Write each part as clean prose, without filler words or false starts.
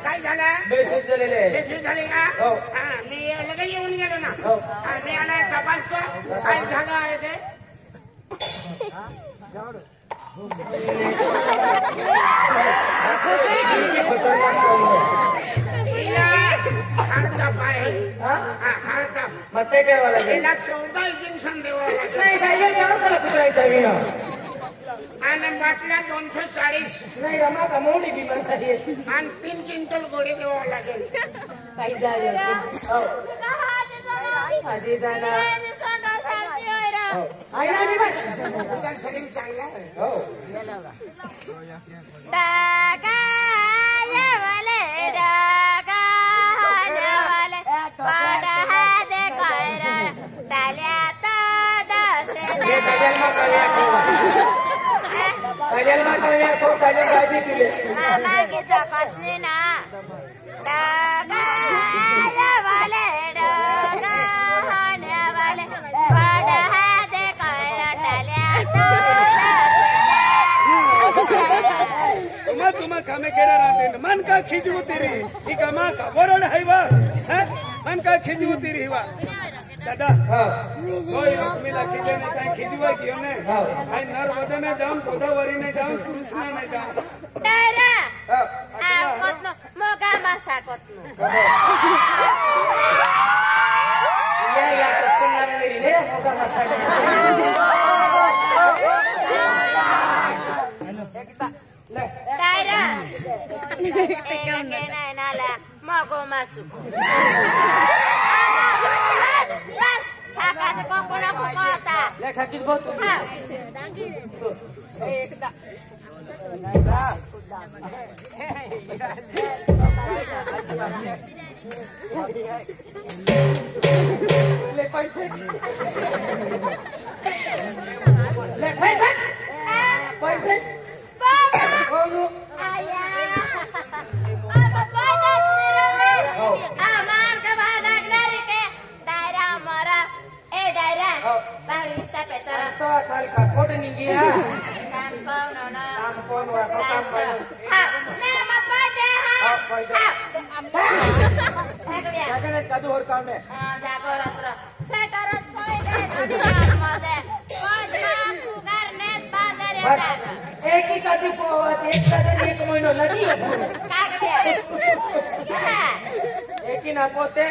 काय झालं बेशुद्ध झालेले बेशुद्ध झाले का मी लगेच येऊन गेलो ना मी आलाय तपासतो काय झालं आहे ते हाडकाप आहे हाडकाप मग ते ठेवा लागेल तिला 14 इंजेक्शन द्यावं लागेल नाही काय त्याला कुत्रायचा विना आणि बाटल्या 240 नाही रमा का मोठी बिमार झाली आणि 3 क्विंटल गोळी द्यावं लागेल काही झालं हो आधी जाणार तुझं शरीर चांगलं आहे हो तुम्हा कामे केला राहते मन का खिजवू तेरी ही कामा का बरोड है वा मन का खिजवू तेरी हिवा दादा कोई मिला खिजे ने काय खिजवा कियो ने आई नर बदने जाऊं गोदावरी ने जाऊं कृष्णा ने जाऊं डायरा आ कोतनो मोगा मासा कोतनो या पुन्हा मेरी ने मोगा मसा डायरा के नाही नाला मोगो मासू बस काका कोकोना कोकोता लेखा किस बहुत एकदा ले पैसे ले पैसे पैसे बाबा आया अब आमार का भागनारी के डायरा मरा ए डायरा बाहरी पे तरह तो चल का कोट नहीं गया काम कौन ना काम कौन हुआ तो काम कर हां मैं मत दे हां जागने का दो और काम है हां जागो रत्र सेटरत कोई दे मते कोजमा करने बाजार येता एक ही का दी पोवत एक का दिन एक महीनो लगी एक ही ना पोते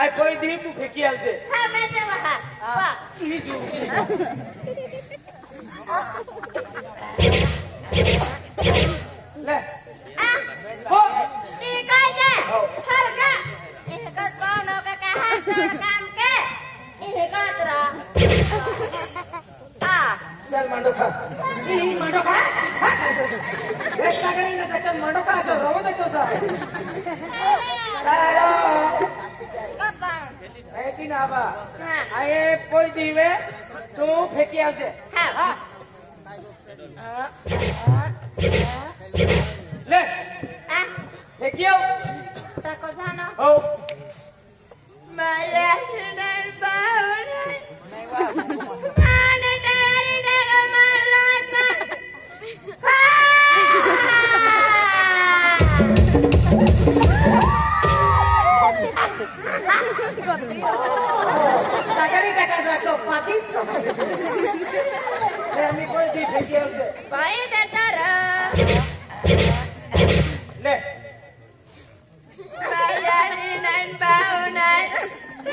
आई कोई दी तू फेंकी आलसे हां मैं जे वहां वाह ई जो ले हो ठीक है जे हर का इसका कौन का कहा काम के इसका तरा चल मांडो खा ई मांडो खा ऐसा कहीं ना चल मांडो खा तो रो दे तो सा हेलो पापा है कि ना बा आए कोई दीवे तू फेंकी आलसे हां ले फेंकियो ताको जानो हो माया नन बाउन मान डारी डग मारलात नगरी टका जातो पातीच ले मी कोई दी फेंकी आलसे पाई देता र ले माया नन बाउन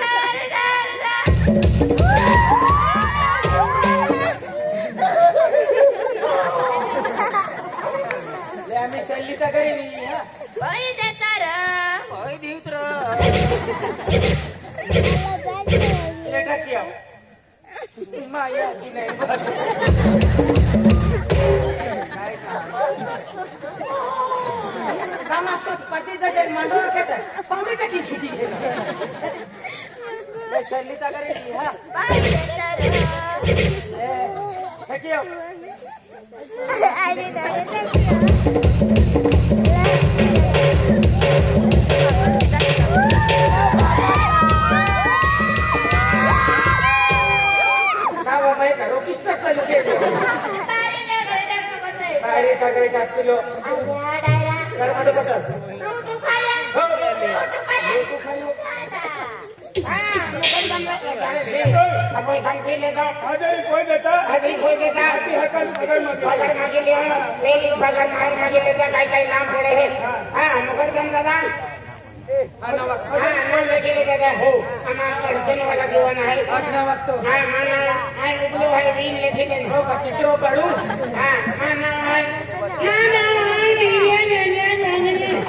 डारी डारी ले आम्ही सल्ली तर करी नाही हा पाई देता र होय दिवत्र ले टाकिया माया की नाही कामाचं पतीचं जे मंडोर घेत पाहुणे टाकी सुटी ले सल्ली तर करी नाही हा पाई देता र ले टाकिया आली दाडी का बाबा एक रोकिस्टर चालू केलं पारी नगर एका कडे 1 किलो आग्या डायरा कर्माटो कसं रोटू खाया हो रोटू खाया आपण सांगते लेता हाजरी कोई देता हाजरी कोई देता हाथी हकल पकड़ मत पगार मागे लिया मेली पगार मागे लेता काही नाम पडे है हाँ मुखर्जन दादा हाँ नाम लेके दादा हो हमारा दर्शन वाला जीवन है हाँ माना हाँ उबलो है वीन लेके ले हो का चित्रो पढ़ू हाँ माना है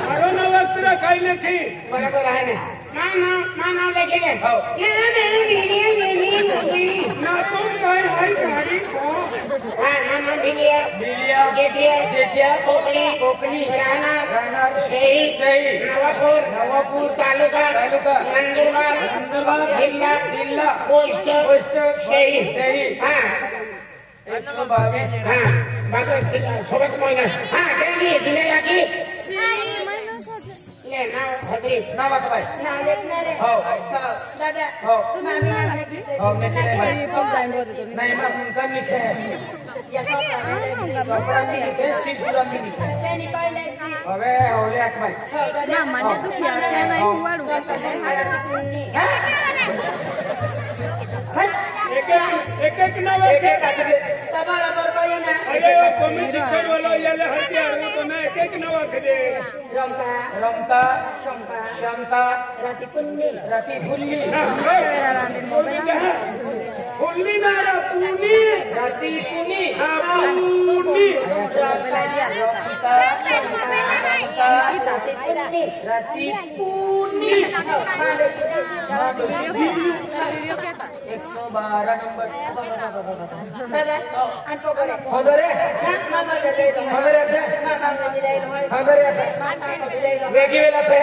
मारो ना वक्त तेरा खाई लेखी बराबर है ना माना लेके ले ना तुम काय हाई गाड़ी को हाँ नाम बिलिया जेठिया कोकणी राणा सही नवापूर तालुका नंदुरबार जिल्हा पोस्ट सही हाँ 122 हाँ बाकी सोबत महिना हाँ केली दिले लागी ले नाव हजरी नावाचं बाई हो दादा हो मामी मला हो नेते नाही पण जाईन बोलतो तुम्ही नाही मग तुमचा निघे शिवपुरा मी હવે ઓલે આકબાઈ ના મને દુખી આ નહીં હુવાડું एक नवा તમારા બરબાઈ ને अरे कमी शिक्षण वाला याला हत्ती आडवू तो ना एक नवा खदे रमता शमता राती फुल्ली फुल्ली ना पुनी राती पुनी पुनी राती पुनी 112 नंबर वेगी वेला पे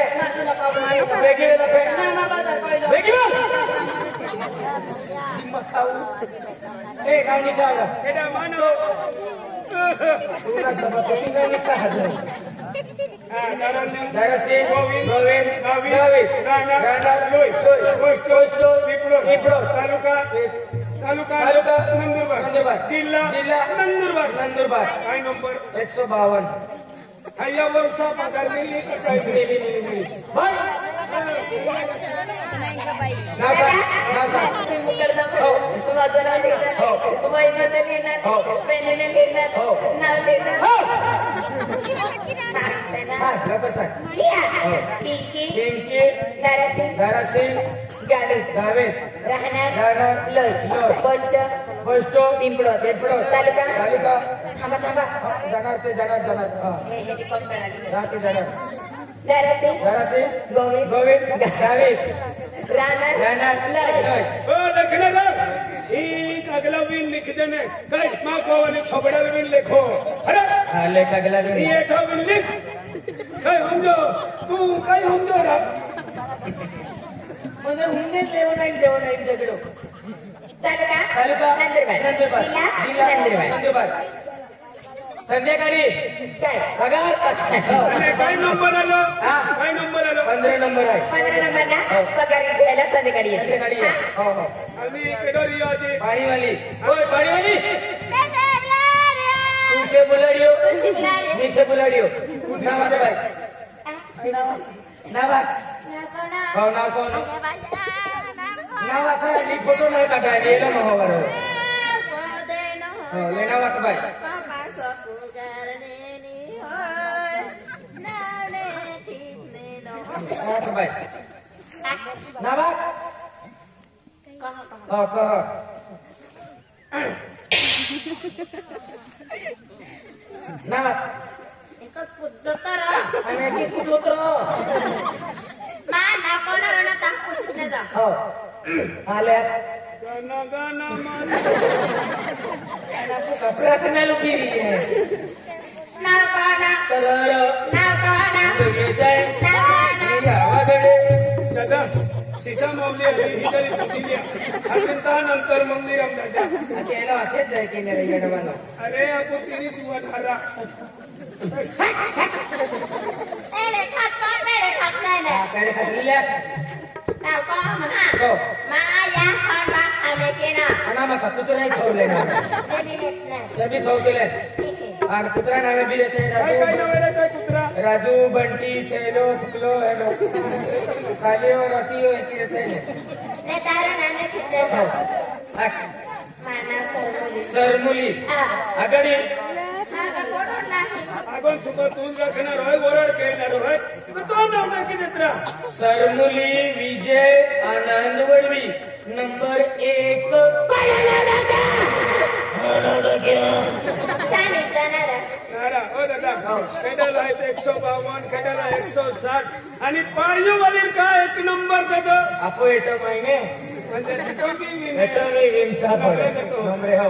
ए गाणी गाव एडा मानो पूरा सब कोटिंग का हजर दारासी गोविंद राणा लोई पोस्ट विप्रो तालुका नंदुरबार जिल्हा नंदुरबार काय नंबर 152 या वर्षा पगार मिळली का काय मिळली नाही का बाई गावे राहणार लोय पोस्ट पिंपळो तालुका थांबा जाणार राहते जाणार दारासी गोविंद गावे राहणार लोय ओ लखनरा ई अगला बिन लिख देने काय मां को वाले छोबड़ा बिन लिखो अरे हाले अगला दिन ये तो बिन लिख काय समझो तू काय समझो रा म्हणजे हुंदे देव नाही जगडो तालुका नंदुरबार जिल्हा नंदुरबार संध्याकाळी काय आणि काय नंबर आलो 15 नंबर आहे 15 नंबर ना पगार घ्यायला संध्याकाळी संध्याकाळी येते हो आम्ही केडोरी आजी पाणीवाली तुझे बुलाडियो मीसे बुलाडियो नावाचं बाई नावा हो नाव कोण नावाचा फोटो नाही टाकायला गेलं मग बरोबर हो ले नावाचं बाई नावाचं बाई नावा हो कह नावा एकच पुद्धतर आणि कुठं मा ना कोणाला ना तांपूस नाही जा हो आल्या गाना प्रार्थना लुकी नाव कोणा दादा सीता माऊली आली ही तरी दिली नंतर मंदिर अरे आपण तिने तुझा धारा एडे खात नाही ना नाव कोण म्हणा माया हरवा आमे केना अनामा का तू तो नाही खाऊ लेना ते मी घेत नाही ते भी खाऊ केले ठीक आहे और कुत्रा नावे भी रहते हैं काय काय राजू नाव आहे कुत्रा राजू बंटी सेलो फुकलो हेलो खाली और रसी हो एक रहते हैं ने तारा नाने किती माना सरमुली आगड़ी हा का फोटो नाही आगोन सुको तून रखणार होय ओरड खेळणार होय तो नाव टाकी देत्रा सरमुली विजय आनंद वडवी नंबर 1 चालेल जाणार नारा ओ दादा खेडाला आहेत 152 खेडाला 160 आणि पाळीवरील का एक नंबर दादा आपो येतो महिने म्हणजे कोणती विन येतो मी विमचा पडे नंबर हो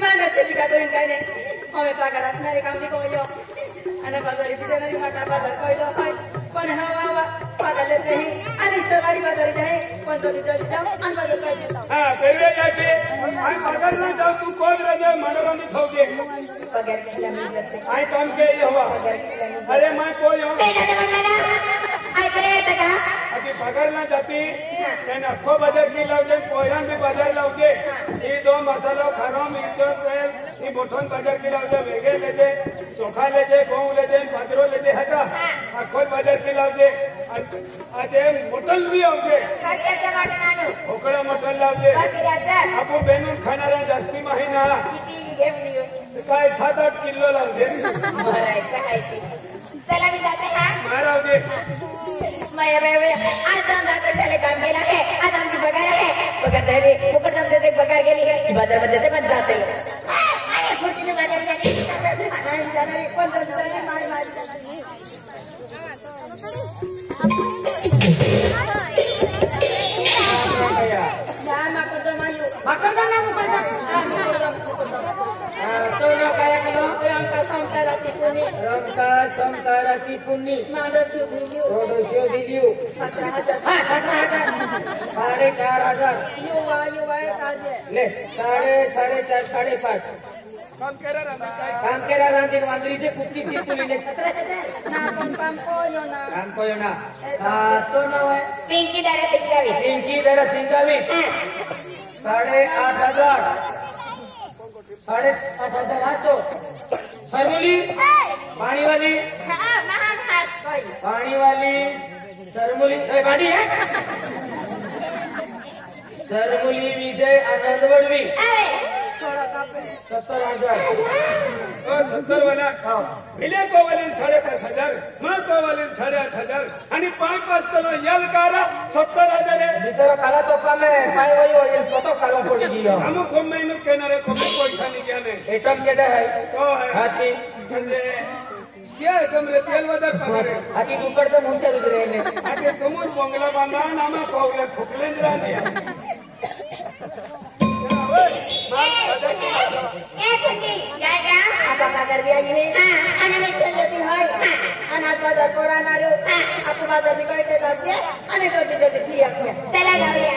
mana sedika to intane ame pagara nare kam diko yo ana bazari bidana mata bazar koilo pai पण हवा पागल नाही आणि सरकारी बाजारी जाय पण तो दिवस जाम आणि बाजार काय हा पहिले जाते आणि पगारला जाऊ तू कोण राजा मनोरंजन ठेवते पगार केला मी जसे आई काम के हवा अरे मैं कोई हो पेला बनला आई करे का अभी पगारला जाती त्याने अख्खो बाजार की लावजे कोयरान भी बाजार लावजे ही दो मसालो खारो मिर्चो तेल ही बोठन बाजार की लावजे वेगे लेजे चोखा लेजे गहू लेजे बाजरो लेजे हटा अख्खो बाजार की लावजे આજે મોટલ બી આવજે खाद्याचं वाटण आणू ढोकळा मटण लावजे बाकी राजा आपण बेनून खाणाऱ्या जास्ती माहिना किती घेऊन येऊ काय 7-8 किलो लावजे मरायचं काय ते चला मी जाते हा मारावजे माया बाय आज जाऊन झाले काम केलं आहे आज आमची पगार आहे पगार झाली फुकट आमचे ते पगार गेली आहे बाजार मध्ये ते पण जाते खुशीने बाजार झाली नाही जाणारे 15 दिवसांनी मारी जान मागतो मायू भाकर का नाम पडता तो नाव काय केलो रंका संताराची कोणी रंका संकाराची पुण्य माझं शुभियू थोडोशो दिलियो 17,000 4,500 युवा ताजे ले 4.5 5.5 काम करा राजा काय काम केला रांधी वांदरीचे कुत्ती पितुलीने 17,000 ना पण काम कोयो ना काम कोयो ना तो नाव आहे पिंकी दारा शिकावी पिंकी दरा सिंगावी 8,500 8,500 आतो सरमुली पानी वाली महान हात कोई पानी वाली सरमुली गाड़ी है सरमुली विजय आनंद वडवी थोड़ा कापे 70,000 70 वाला भिले को वाले 5,500 मां को वाले 8,500 आणि 5 तलो यल कारा 70,000 आहे बिचारा काला तो कामे काय वही हो ये तो काला पड़ी गयो हम को महीने केनारे को पैसा नहीं क्या नहीं एकम केटा है तो है हाथी म्हणजे क्या कमरे तेल वदर पगारे हाथी कुकर से मुंह से गुजरे ने आगे तुमूर बंगला बांधा नामा पावले फुकलेंद्रा ने आता बाजार बी आहे आणि मी चलती होय अनाथ बाजार पोराणारो आपण बाजार निकायचे जाते आणि तो तिथे ती आहे चला जाऊया